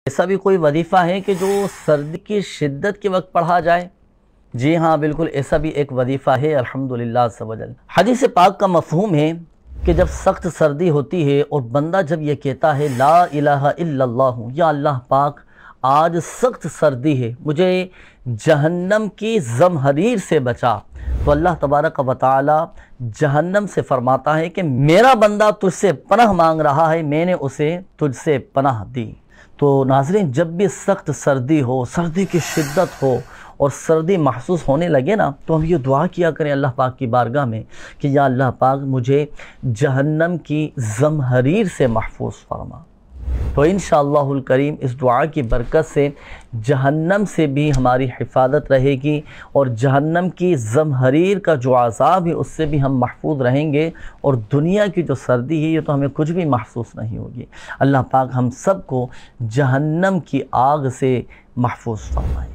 ऐसा भी कोई वजीफ़ा है कि जो सर्दी की शिद्दत के वक्त पढ़ा जाए? जी हाँ, बिल्कुल ऐसा भी एक वजीफ़ा है अल्हम्दुलिल्लाह सवजल। हदीस पाक का मफ़हूम है कि जब सख्त सर्दी होती है और बंदा जब ये कहता है ला इलाहा इल्लल्लाह, या अल्लाह पाक आज सख्त सर्दी है, मुझे जहन्नम की ज़महरीर से बचा, तो अल्लाह तबारक व तआला जहन्नम से फरमाता है कि मेरा बंदा तुझसे पनाह मांग रहा है, मैंने उसे तुझसे पनाह दी। तो नाज़रीन, जब भी सख्त सर्दी हो, सर्दी की शिद्दत हो और सर्दी महसूस होने लगे ना, तो हम ये दुआ किया करें अल्लाह पाक की बारगाह में कि या अल्लाह पाक मुझे जहन्नम की ज़महरीर से महफूज फरमा। तो इंशाअल्लाहुल करीम इस दुआ की बरकत से जहन्नम से भी हमारी हिफाजत रहेगी और जहन्नम की ज़महरीर का जो अज़ाब है उससे भी हम महफूज रहेंगे, और दुनिया की जो सर्दी है ये तो हमें कुछ भी महसूस नहीं होगी। अल्लाह पाक हम सब को जहन्नम की आग से महफूज फरमाए।